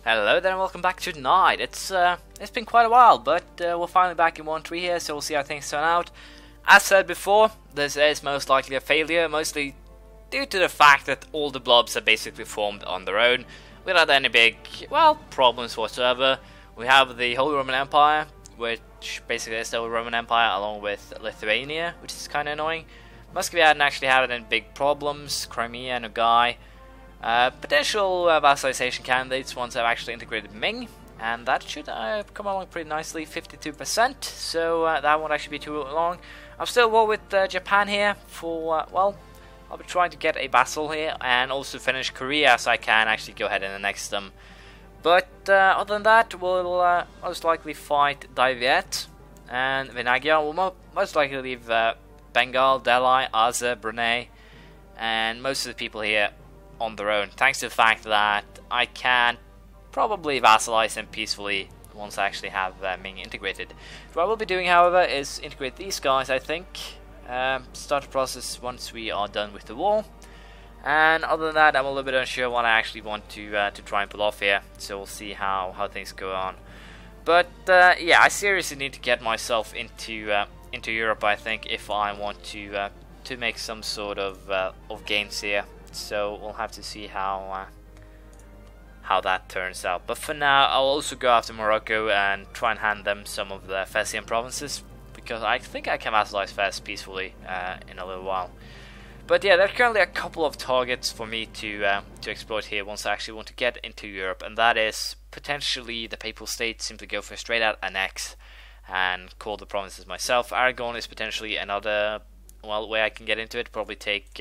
Hello there and welcome back to Najd. It's been quite a while, but we're finally back in 1.3 here, so we'll see how things turn out. As said before, this is most likely a failure, mostly due to the fact that all the blobs have basically formed on their own, without any big, well, problems whatsoever. We have the Holy Roman Empire, which basically is the Holy Roman Empire, along with Lithuania, which is kind of annoying. Muscovy hadn't actually had any big problems, Crimea, Najd. Potential vassalization candidates once I've actually integrated Ming, and that should come along pretty nicely, 52%, so that won't actually be too long. I'm still war with Japan here for, well, I'll be trying to get a vassal here and also finish Korea so I can actually go ahead and annex them. But other than that, we'll most likely fight Daviet and Vinagia. We'll most likely leave Bengal, Delhi, Aza, Brunei, and most of the people here on their own, thanks to the fact that I can probably vassalize them peacefully once I actually have Ming integrated. What I will be doing, however, is integrate these guys, I think. Start the process once we are done with the war. And other than that, I'm a little bit unsure what I actually want to try and pull off here, so we'll see how things go on. But yeah, I seriously need to get myself into Europe, I think, if I want to make some sort of gains here. So we'll have to see how that turns out. But for now, I'll also go after Morocco and try and hand them some of the Fessian provinces, because I think I can vassalize Fez peacefully in a little while. But yeah, there are currently a couple of targets for me to exploit here once I actually want to get into Europe, and that is potentially the Papal States. Simply go for a straight out annex and call the provinces myself. Aragon is potentially another way I can get into it. Probably take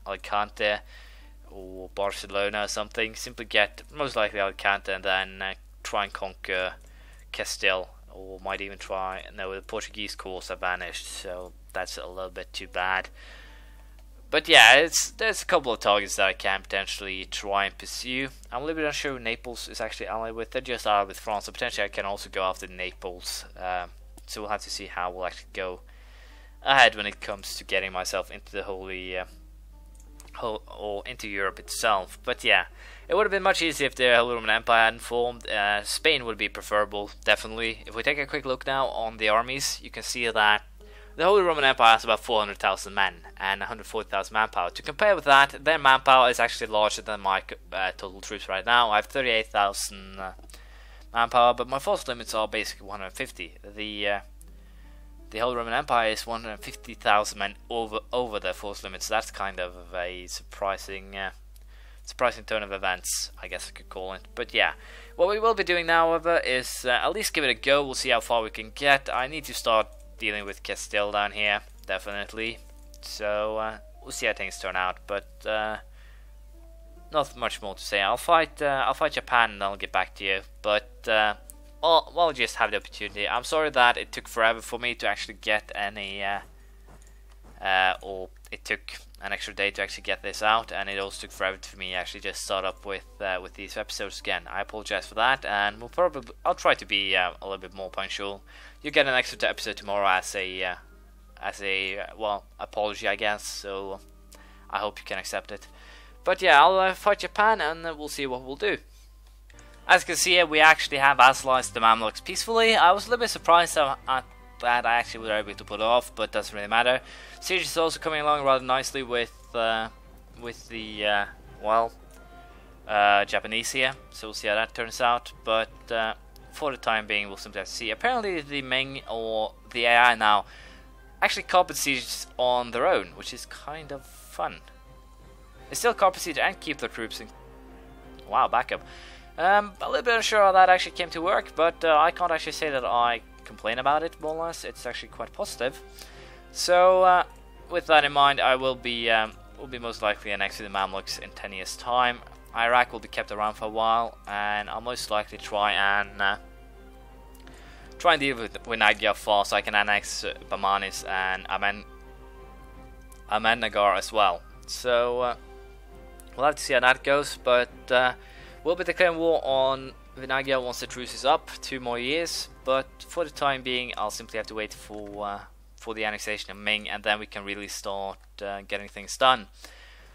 Alicante or Barcelona or something. Simply get most likely Alicante and then try and conquer Castile, or might even try. No, the Portuguese course have vanished, so that's a little bit too bad. But yeah, there's a couple of targets that I can potentially try and pursue. I'm a little bit unsure who Naples is actually allied with. They're just allied with France, so potentially I can also go after Naples. So we'll have to see how we'll actually go ahead when it comes to getting myself into the or into Europe itself. But yeah, it would have been much easier if the Holy Roman Empire hadn't formed. Spain would be preferable, definitely. If we take a quick look now on the armies, you can see that the Holy Roman Empire has about 400,000 men and 140,000 manpower. To compare with that, their manpower is actually larger than my total troops right now. I have 38,000 manpower, but my force limits are basically 150. The Holy Roman Empire is 150,000 men over their force limits. So that's kind of a surprising turn of events, I guess I could call it. But yeah, what we will be doing now, however, is at least give it a go. We'll see how far we can get. I need to start dealing with Castile down here, definitely. So we'll see how things turn out. But not much more to say. I'll fight Japan and I'll get back to you. But I'll just have the opportunity. I'm sorry that it took forever for me to actually get any, or it took an extra day to actually get this out, and it also took forever for me to actually just start up with these episodes again. I apologize for that, and I'll try to be a little bit more punctual. You get an extra episode tomorrow as a apology, I guess. So I hope you can accept it. But yeah, I'll fight Japan, and we'll see what we'll do. As you can see here, we actually have vassalized the Mamluks peacefully. I was a little bit surprised at that I actually was able to pull it off, but doesn't really matter. Siege is also coming along rather nicely with the Japanese here, so we'll see how that turns out. But for the time being, we'll simply have to see. Apparently the Ming or the AI now actually carpet sieges on their own, which is kind of fun. They still carpet siege and keep their troops in. Wow, backup. A little bit unsure how that actually came to work, but I can't actually say that I complain about it, more or less. It's actually quite positive. So with that in mind, I will be most likely annexing the Mamluks in 10 years time. Iraq will be kept around for a while, and I'll most likely try and deal with Najd fast so I can annex Bamanis and Nagar as well. So we'll have to see how that goes, but we'll be declaring war on Vinagia once the truce is up, 2 more years, but for the time being I'll simply have to wait for the annexation of Ming, and then we can really start getting things done.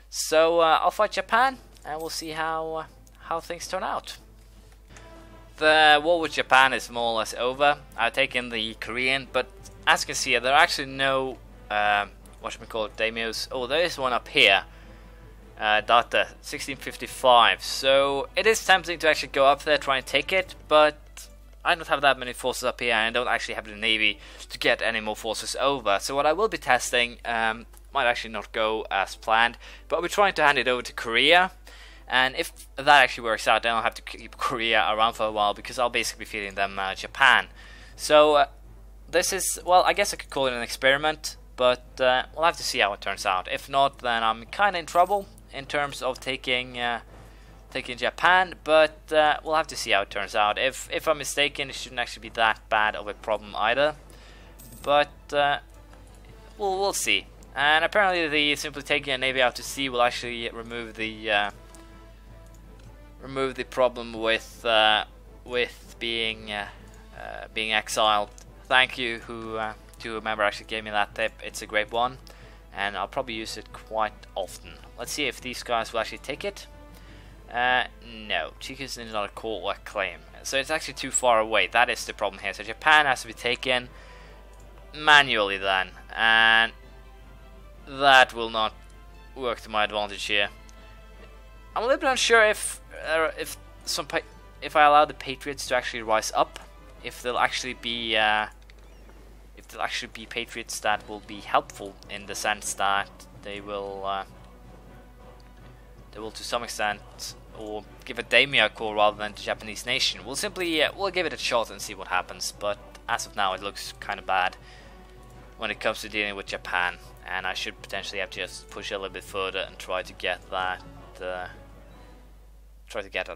So I'll fight Japan, and we'll see how things turn out. the war with Japan is more or less over. I've taken the Korean, but as you can see, there are actually no daimyos. Oh, there is one up here. Data 1655. So it is tempting to actually go up there, try and take it, but I don't have that many forces up here, and I don't actually have the navy to get any more forces over. So what I will be testing might actually not go as planned, but I'll be trying to hand it over to Korea. And if that actually works out, then I'll have to keep Korea around for a while, because I'll basically be feeding them Japan. So this is, well, I guess I could call it an experiment, but we'll have to see how it turns out. If not, then I'm kind of in trouble in terms of taking Japan, but we'll have to see how it turns out. If I'm mistaken, it shouldn't actually be that bad of a problem either, but we'll see. And apparently the simply taking a navy out to sea will actually remove the problem with being exiled. Thank you to whomever actually gave me that tip. It's a great one, and I'll probably use it quite often. Let's see if these guys will actually take it. No, Chico's is not a call or claim, so it's actually too far away. That is the problem here. So Japan has to be taken manually then, and that will not work to my advantage here. I'm a little bit unsure if I allow the Patriots to actually rise up, if they'll actually be Patriots that will be helpful, in the sense that they will to some extent, or give a daimyo call rather than the Japanese nation. We'll simply we'll give it a shot and see what happens. But as of now, it looks kind of bad when it comes to dealing with Japan, and I should potentially have to just push a little bit further and try to get that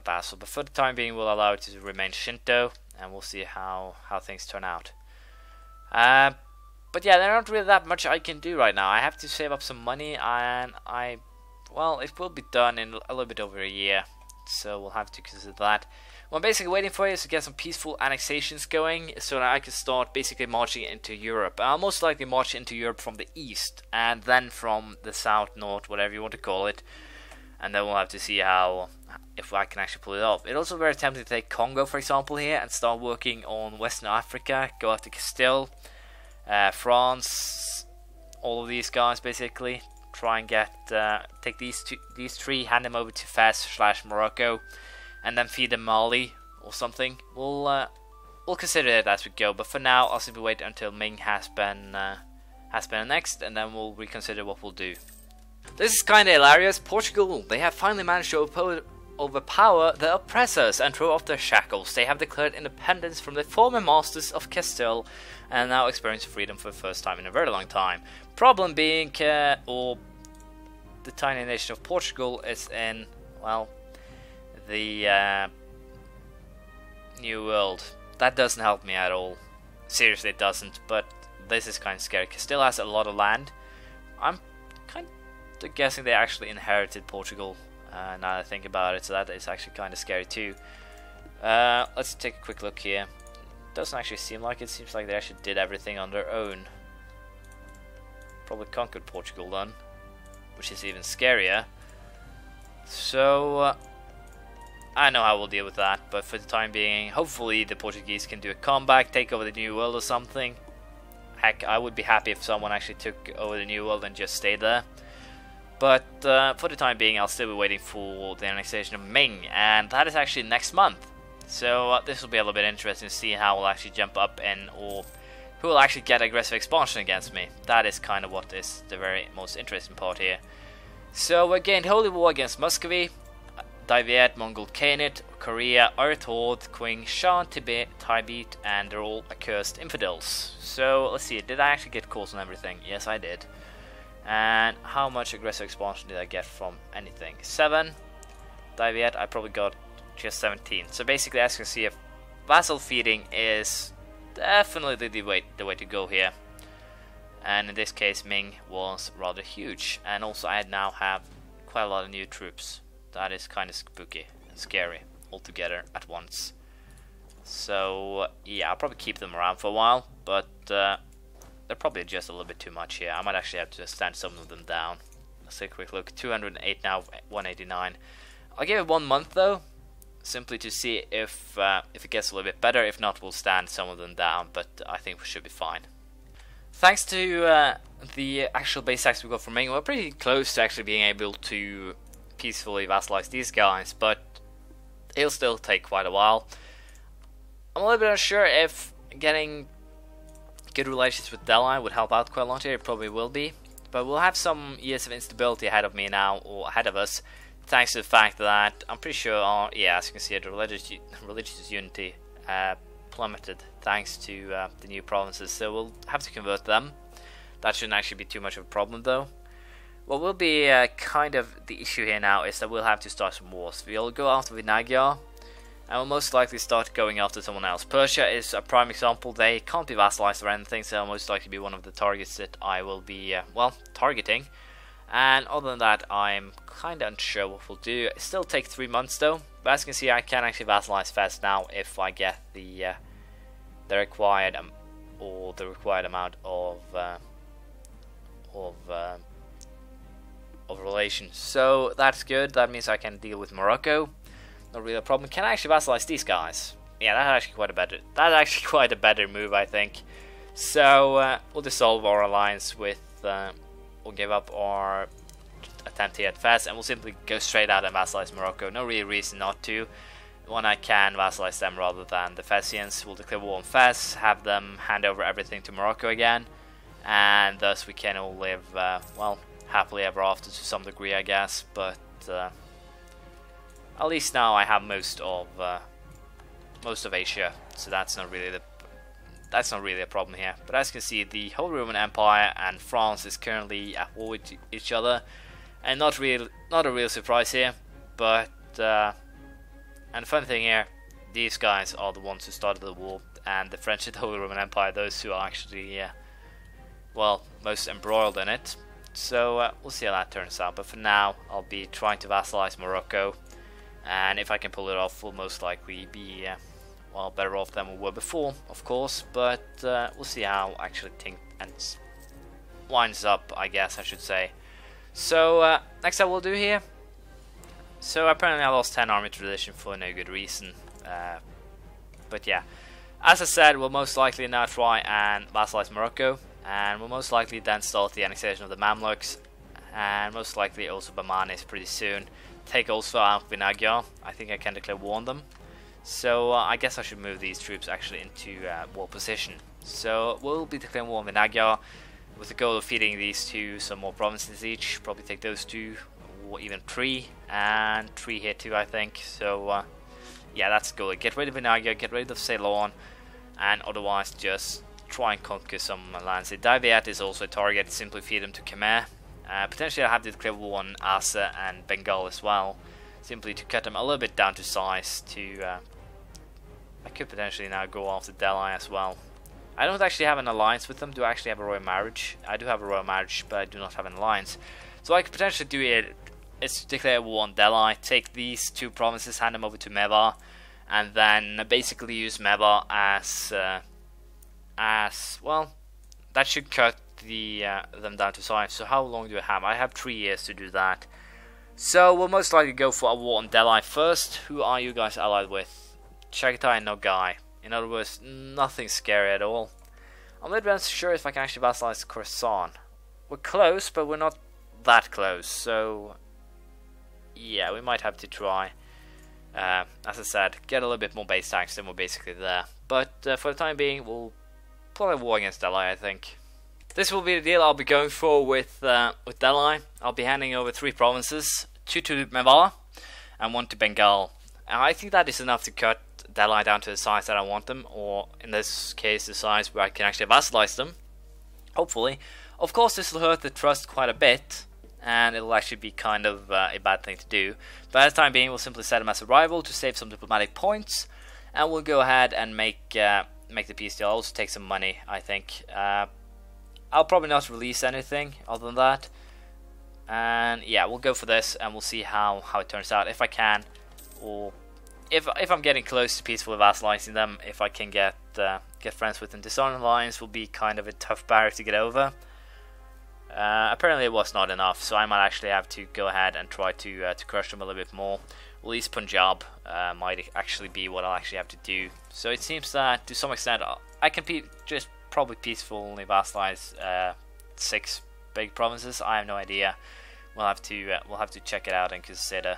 vassal. But for the time being, we'll allow it to remain Shinto, and we'll see how things turn out. But yeah, there's not really that much I can do right now. I have to save up some money, and well, it will be done in a little bit over a year, so we'll have to consider that. What I'm basically waiting for is to get some peaceful annexations going, so that I can start basically marching into Europe. I'll most likely march into Europe from the east, and then from the south, north, whatever you want to call it, and then we'll have to see if I can actually pull it off. It's also very tempting to take Congo, for example, here, and start working on Western Africa, go after Castile, France, all of these guys basically. Try and take these three, hand them over to Fez/Morocco, and then feed them Mali or something. We'll consider it as we go, but for now I'll simply wait until Ming has been annexed, and then we'll reconsider what we'll do. This is kinda hilarious. Portugal, they have finally managed to overpower the oppressors and throw off their shackles. They have declared independence from the former masters of Castile, and now experience freedom for the first time in a very long time. Problem being, the tiny nation of Portugal is in, well, the New World. That doesn't help me at all. Seriously, it doesn't, but this is kind of scary. Castile has a lot of land. I'm kind of guessing they actually inherited Portugal, now that I think about it, so that is actually kind of scary too. Let's take a quick look here. Doesn't actually seem like it. Seems like they actually did everything on their own. Probably conquered Portugal then, which is even scarier. So I know how we'll deal with that, but for the time being, hopefully the Portuguese can do a comeback, take over the New World or something. Heck, I would be happy if someone actually took over the New World and just stayed there. But for the time being, I'll still be waiting for the annexation of Ming, and that is actually next month. So this will be a little bit interesting to see how we'll actually jump up in, or who will actually get aggressive expansion against me. That is kind of what is the very most interesting part here. So we gained Holy War against Muscovy, Daviet, Mongol Khanate, Korea, Earth Horde, Qing, Shan, Tibet, and they're all accursed infidels. So let's see, did I actually get calls on everything? Yes, I did. And how much aggressive expansion did I get from anything? 7. Daviet, I probably got just 17. So basically, as you can see, vassal feeding is definitely the way to go here. And in this case, Ming was rather huge, and also I now have quite a lot of new troops. That is kind of spooky and scary all together at once. So yeah, I'll probably keep them around for a while, but they're probably just a little bit too much here. I might actually have to stand some of them down. Let's take a quick look. 208 now, 189. I'll give it 1 month though. simply to see if it gets a little bit better. If not, we'll stand some of them down, but I think we should be fine. Thanks to the actual base tax we got from Ming, we're pretty close to actually being able to peacefully vassalize these guys, but it'll still take quite a while. I'm a little bit unsure if getting good relations with Delhi would help out quite a lot here. It probably will be, but we'll have some years of instability ahead of me now, or ahead of us, thanks to the fact that I'm pretty sure, yeah, as you can see, the religious unity plummeted thanks to the new provinces, so we'll have to convert them. That shouldn't actually be too much of a problem though. What will be kind of the issue here now is that we'll have to start some wars. We'll go after Vinagya, and we'll most likely start going after someone else. Persia is a prime example. They can't be vassalized or anything, so they'll most likely be one of the targets that I will be, well, targeting. And other than that, I'm kind of unsure what we'll do. It still takes 3 months though, but as you can see, I can actually vassalize Fez now if I get the required amount of relations. So that's good. That means I can deal with Morocco. Not really a problem. Can I actually vassalize these guys? Yeah, that's actually quite a better move, I think. So we'll dissolve our alliance with. We'll give up our attempt here at Fez, and we'll simply go straight out and vassalize Morocco. No real reason not to. When I can vassalize them rather than the Fezians, we'll declare war on Fez, have them hand over everything to Morocco again, and thus we can all live, well, happily ever after to some degree, I guess. But at least now I have most of Asia, so that's not really a problem here. But as you can see, the whole Roman Empire and France is currently at war with each other, and not a real surprise here. But and the funny thing here, these guys are the ones who started the war, and the French and the Holy Roman Empire, those who are actually, well, most embroiled in it. So we'll see how that turns out. But for now, I'll be trying to vassalize Morocco, and if I can pull it off, we'll most likely be, well, better off than we were before, of course. But we'll see how actually things winds up, I guess I should say. So next up we'll do here. So apparently I lost 10 army tradition for no good reason. But yeah, as I said, we'll most likely now try and vassalize Morocco, and we'll most likely then start the annexation of the Mamluks, and most likely also Bamanis pretty soon. Take also out Vinagya. I think I can declare war on them. So I guess I should move these troops actually into war position. So we'll be declaring war on Vinagya with the goal of feeding these two some more provinces each. Probably take those two, or even 3, and 3 here too, I think. So yeah, that's the goal. Get rid of Vinagya, get rid of Ceylon, and otherwise just try and conquer some lands. Daviat is also a target. Simply feed them to Khmer. Potentially I'll have to declare war on Asa and Bengal as well, simply to cut them a little bit down to size. I could potentially now go after Delhi as well. I don't actually have an alliance with them. Do I actually have a royal marriage? I do have a royal marriage, but I do not have an alliance. So I could potentially do it is to declare war on Delhi, take these 2 provinces, hand them over to Meva, and then basically use Meva as well. That should cut them down to size. So how long do I have? I have 3 years to do that. So we'll most likely go for a war on Delhi first. Who are you guys allied with? Chagatai and Nogai. In other words, nothing scary at all. I'm a little bit unsure if I can actually vassalize Khorasan. We're close, but we're not that close. So yeah, we might have to try. As I said, get a little bit more base tax, then we're basically there. But for the time being, we'll play a war against Delhi, I think. This will be the deal I'll be going for with Delhi. I'll be handing over 3 provinces, 2 to Mewar and 1 to Bengal. And I think that is enough to cut Delhi down to the size that I want them, or in this case the size where I can actually vassalize them, hopefully. Of course this will hurt the trust quite a bit, and it'll actually be kind of a bad thing to do, but at the time being we'll simply set them as a rival to save some diplomatic points, and we'll go ahead and make the peace deal. I'll also take some money, I think. I'll probably not release anything other than that, and yeah, we'll go for this and we'll see how it turns out, if I can, or if I'm getting close to peacefully vassalizing them. If I can get friends with them. Disarm alliance will be kind of a tough barrier to get over. Apparently it was not enough, so I might actually have to go ahead and try to crush them a little bit more. at least Punjab might actually be what I'll actually have to do. So it seems that to some extent I can just probably peacefully vassalize 6 big provinces. I have no idea. We'll have to check it out and consider.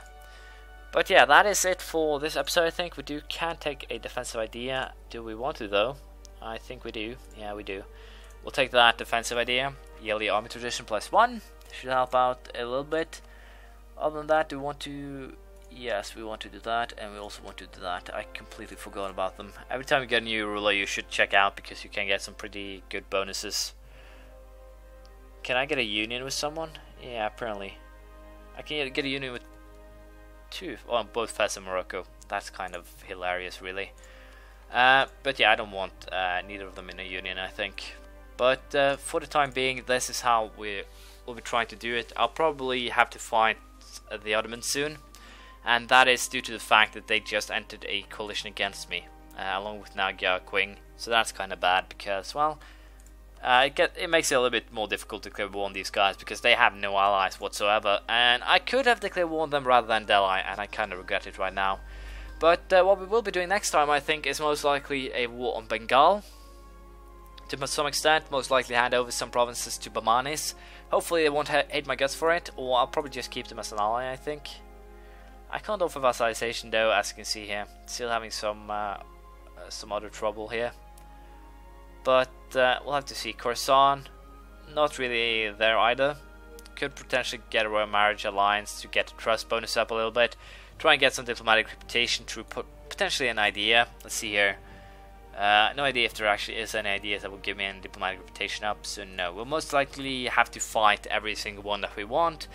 But yeah, that is it for this episode. I think we can take a defensive idea. Do we want to though? I think we do. Yeah, we do. We'll take that defensive idea. Yearly army tradition +1 should help out a little bit. Other than that, do we want to? Yes, we want to do that, and we also want to do that. I completely forgot about them. Every time you get a new ruler, you should check out because you can get some pretty good bonuses. Can I get a union with someone? Yeah, apparently. I can get a union with both Fez and Morocco. That's kind of hilarious, really. But yeah, I don't want neither of them in a union, I think. But for the time being, this is how we'll be trying to do it. I'll probably have to fight the Ottomans soon, and that is due to the fact that they just entered a coalition against me, along with Najd Qing. So that's kind of bad because, well, it makes it a little bit more difficult to declare war on these guys because they have no allies whatsoever, and I could have declared war on them rather than Delhi, and I kind of regret it right now. But what we will be doing next time, I think, is most likely a war on Bengal. To some extent, most likely hand over some provinces to Bahmanis. Hopefully they won't hate my guts for it, or I'll probably just keep them as an ally, I think. I can't offer vassalization though, as you can see here. Still having some other trouble here. But we'll have to see. Khorasan, not really there either. Could potentially get a royal marriage alliance to get the trust bonus up a little bit. Try and get some diplomatic reputation through potentially an idea. Let's see here. No idea if there actually is any ideas that will give me any diplomatic reputation up, so no. We'll most likely have to fight every single one that we want.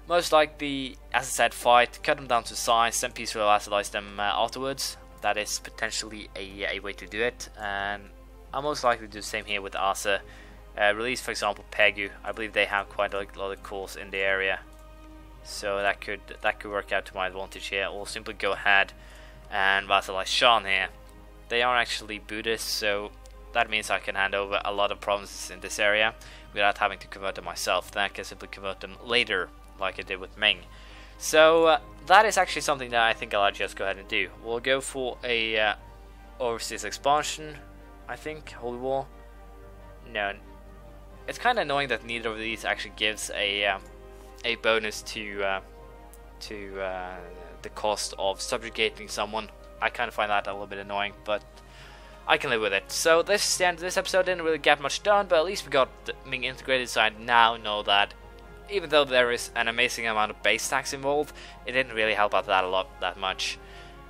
Most likely, as I said, fight, cut them down to size, then peacefully vassalize them afterwards. That is potentially a way to do it, and I'll most likely do the same here with Asa. Release, for example, Pegu. I believe they have quite a lot of cores in the area, so that could work out to my advantage here. Or simply go ahead and vassalize Shan here. They are actually Buddhists, so that means I can hand over a lot of provinces in this area without having to convert them myself. Then I can simply convert them later, like I did with Ming. So that is actually something that I think I'll just go ahead and do. We'll go for a overseas expansion, I think. Holy War. No, it's kind of annoying that neither of these actually gives a bonus to the cost of subjugating someone. I kind of find that a little bit annoying, but I can live with it. So this is the end of this episode. Didn't really get much done, but at least we got the Ming integrated, so I now know that even though there is an amazing amount of base tax involved, it didn't really help out that much.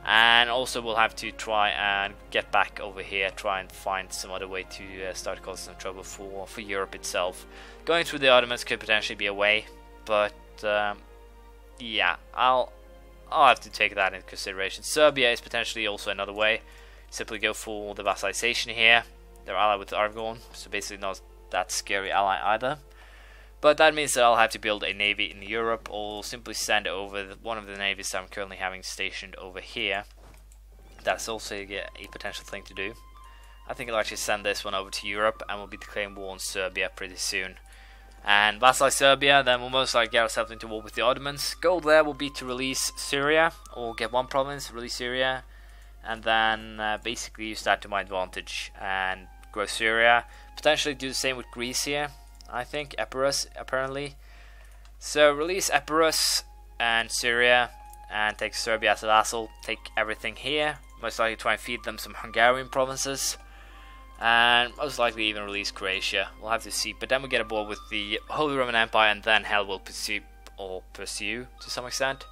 And also we'll have to try and get back over here, try and find some other way to start causing some trouble for Europe itself. Going through the Ottomans could potentially be a way, but yeah, I'll have to take that into consideration. Serbia is potentially also another way. Simply go for the vassalization here. They're allied with Argon, so basically not that scary ally either. But that means that I'll have to build a navy in Europe, or simply send over one of the navies that I'm currently having stationed over here. That's also a potential thing to do. I think I'll actually send this one over to Europe, and we'll be declaring war on Serbia pretty soon. And vassalize Serbia, then we'll most likely get ourselves into war with the Ottomans. Goal there will be to release Syria, or get one province, release Syria, and then basically use that to my advantage and grow Syria. Potentially do the same with Greece here, I think, Epirus apparently. So release Epirus and Syria, and take Serbia as a vassal, take everything here. Most likely try and feed them some Hungarian provinces. And most likely even release Croatia. We'll have to see. But then we get aboard with the Holy Roman Empire, and then hell will pursue to some extent.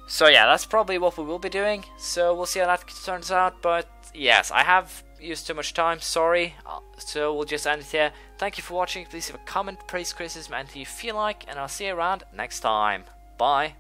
So yeah, that's probably what we will be doing. So we'll see how that turns out. But yes, I have used too much time. Sorry. So we'll just end it here. Thank you for watching. Please leave a comment, praise, criticism, anything you feel like. And I'll see you around next time. Bye.